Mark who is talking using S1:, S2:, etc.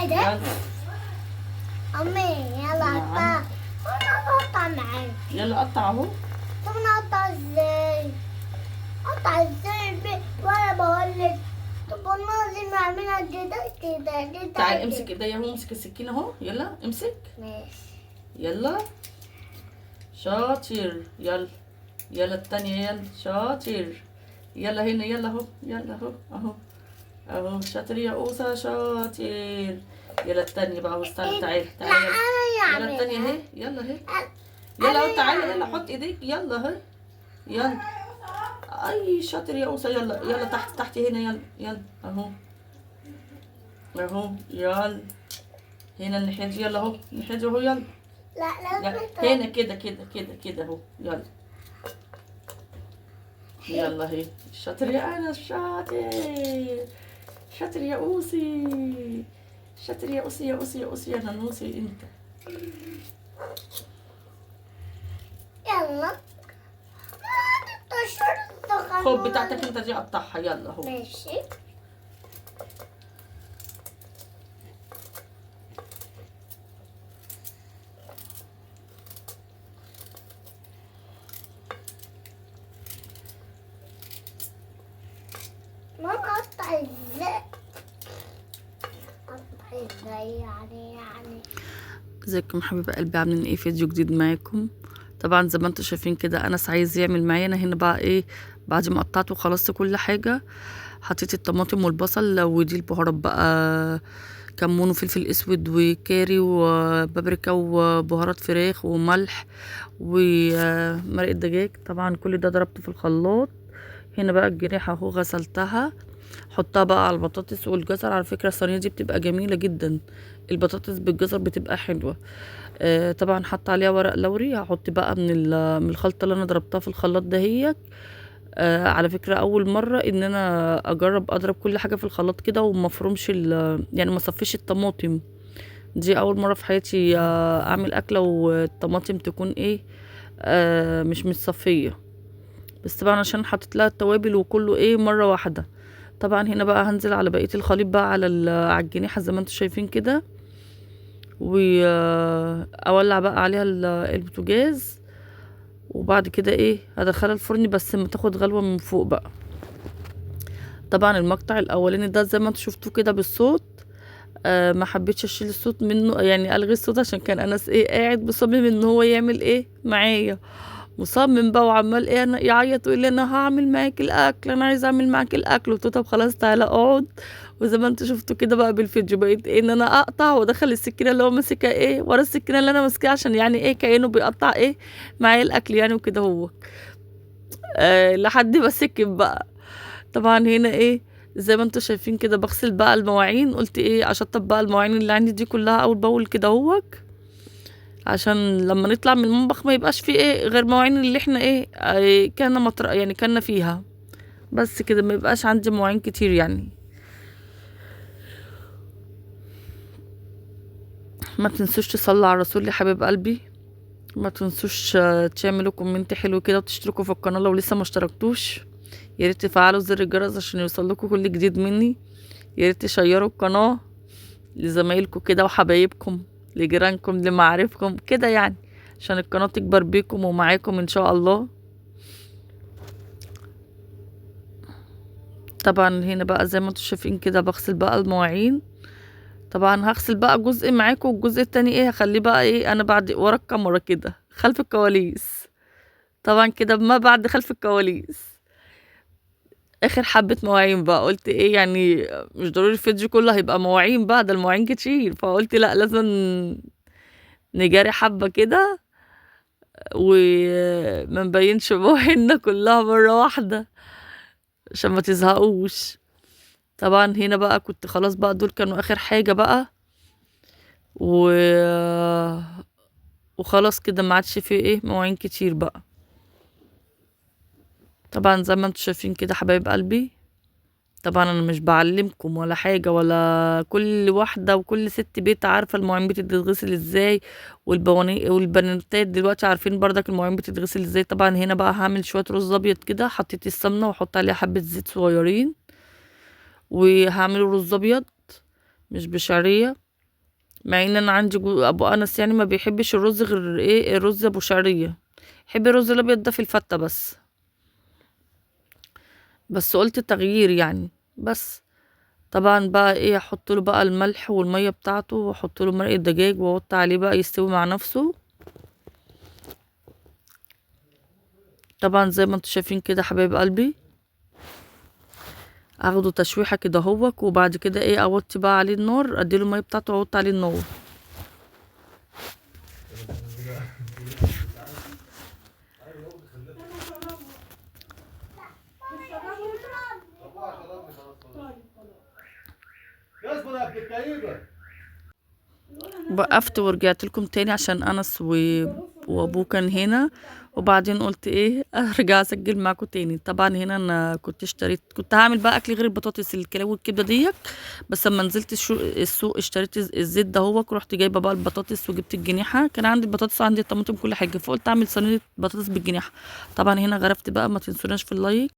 S1: ايه ده؟ امي يلا قطع. انا اقطع معاك.
S2: يلا قطع اهو.
S1: طب انا اقطع ازاي؟ اقطع ازاي وانا بقول لك؟ طب انا لازم اعملها كده كده كده.
S2: تعال امسك ايديا اهو، امسك السكينه اهو، يلا امسك.
S1: ماشي.
S2: يلا شاطر. يلا يلا التانية، يلا شاطر. يلا هنا، يلا اهو، يلا اهو اهو اهو. شاطر يا اوسا، شاطر. يلا التانية بقى اهو، استنى، تعالي
S1: لا
S2: تعالي
S1: انا
S2: يلا التانية
S1: اعملها.
S2: اهي، يلا اهي. يلا اهو تعالي، يلا حط ايديك، يلا اهي. يلا. اي شاطر يا اوسا، يلا يلا تحت تحت هنا، يلا يلا اهو اهو. يلا هنا الناحية دي، يلا اهو الناحية دي اهو، يلا.
S1: لا
S2: يلا هنا كده كده كده كده اهو، يلا. يلا اهي. شاطر يا انس، شاطر. شاطر يا اوسي. شاطر يا اوسي، يا اوسي، يا اوسي، يا نانوسي انت.
S1: يلا.
S2: خد بتاعتك انت دي، قطعها، يلا اهو.
S1: ماشي. ماما اقطع ازاي؟ اقطع ازاي يعني؟
S2: ازيكم حبيبه قلبي، عاملين ايه؟ فيديو جديد معاكم. طبعا زي ما انتم شايفين كده، انس عايز يعمل معايا. انا هنا بقى ايه، بعد ما قطعت وخلصت كل حاجه، حطيت الطماطم والبصل ودي البهارات بقى، كمون وفلفل اسود وكاري وبابريكا وبهارات فراخ وملح ومرق الدجاج. طبعا كل ده ضربته في الخلاط. هنا بقى الجريحه اهو غسلتها، حطها بقى على البطاطس والجزر. على فكره الصينيه دي بتبقى جميله جدا، البطاطس بالجزر بتبقى حلوه. طبعا حط عليها ورق لوري. هحط بقى من الخلطه اللي انا ضربتها في الخلاط دهيت. على فكره اول مره ان انا اجرب اضرب كل حاجه في الخلاط كده ومفرومش يعني ما صفيش الطماطم. دي اول مره في حياتي اعمل اكله والطماطم تكون ايه، مش متصفيه. بس طبعا عشان حطيت لها التوابل وكله ايه مره واحده. طبعا هنا بقى هنزل على بقيه الخليط بقى على الجنيحه زي ما انتم شايفين كده، واولع بقى عليها البوتاجاز. وبعد كده ايه هدخلها الفرن بس ما تاخد غلوه من فوق بقى. طبعا المقطع الاولاني ده زي ما انتم شفتوه كده بالصوت، ما حبيتش اشيل الصوت منه، يعني الغي الصوت عشان كان انس ايه قاعد مصمم ان هو يعمل ايه معايا. مصمم بقى وعمال ايه انا يعيط ويقول لي انا هعمل معاك الاكل، انا عايز اعمل معاك الاكل. قلت له طب خلاص تعالى اقعد. وزي ما انتوا شفتوا كده بقى بالفيديو، بقيت ايه ان انا اقطع وادخل السكينه اللي هو ماسكها ايه ورا السكينه اللي انا ماسكاها، عشان يعني ايه كانه بيقطع ايه معايا الاكل يعني وكده. هو لحد ما سكن بقى. طبعا هنا ايه زي ما انتوا شايفين كده بغسل بقى المواعين. قلت ايه اشطب بقى المواعين اللي عندي دي كلها اول باول كده اهوك، عشان لما نطلع من المطبخ ما يبقاش فيه ايه غير مواعين اللي احنا ايه كنا يعني كنا فيها. بس كده ما يبقاش عندي مواعين كتير يعني. ما تنسوش تصلوا على الرسول يا حبيب قلبي. ما تنسوش تعملوا كومنت حلو كده وتشتركوا في القناة لو لسه ما اشتركتوش. يا ريت تفعلوا زر الجرس عشان يوصلكوا كل جديد مني. يا ريت تشيروا القناة لزمايلكم كده وحبايبكم، لجيرانكم، لمعارفكم كده يعني، عشان القناة تكبر بيكم ومعاكم ان شاء الله. طبعا هنا بقى زي ما انتم شايفين كده بغسل بقى المواعين. طبعا هغسل بقى جزء معاكم والجزء التاني ايه هخليه بقى ايه انا بعد ورا الكاميرا كده خلف الكواليس. طبعا كده ما بعد خلف الكواليس اخر حبة مواعين بقى. قلت ايه يعني مش ضروري الفيديو كله هيبقى مواعين بقى، ده المواعين كتير، فقلت لا لازم نجاري حبة كده وما نبينش مواعيننا كلها مرة واحدة عشان ما تزهقوش. طبعا هنا بقى كنت خلاص بقى دول كانوا اخر حاجة بقى و... وخلاص كده ما عادش فيه ايه مواعين كتير بقى. طبعا زي ما انتم شايفين كده حبايب قلبي، طبعا انا مش بعلمكم ولا حاجة، ولا كل واحدة وكل ست بيت عارفة المواعين بتتغسل ازاي، والبنات دلوقتي عارفين بردك المواعين بتتغسل ازاي. طبعا هنا بقى هعمل شوية رز ابيض كده، حطيت السمنة واحط عليها حبة زيت صغيرين، وهعمله رز ابيض مش بشعرية. مع ان انا عندي ابو انس يعني ما بيحبش الرز غير ايه الرز ابو شعريه، يحب الرز الابيض ده في الفته بس قلت تغيير يعني. بس طبعا بقى ايه احط له بقى الملح والميه بتاعته، واحط له مرقه دجاج، واوطي عليه بقى يستوي مع نفسه. طبعا زي ما انتم شايفين كده حبايب قلبي، اخده تشويحه كده هوك، وبعد كده ايه اوطي بقى عليه النار، اديله الميه بتاعته واوطي عليه النار. وقفت ورجعت لكم تاني عشان انس وابوه كان هنا، وبعدين قلت ايه ارجع اسجل معاكم تاني. طبعا هنا انا كنت هعمل بقى اكل غير البطاطس الكلاوي والكبده ديت، بس لما نزلت السوق اشتريت الزيت ده هو، رحت جايبه بقى البطاطس وجبت الجنيحه، كان عندي البطاطس وعندي الطماطم كل حاجه، فقلت اعمل صينيه بطاطس بالجنيحه. طبعا هنا غرفت بقى، ما تنسوناش في اللايك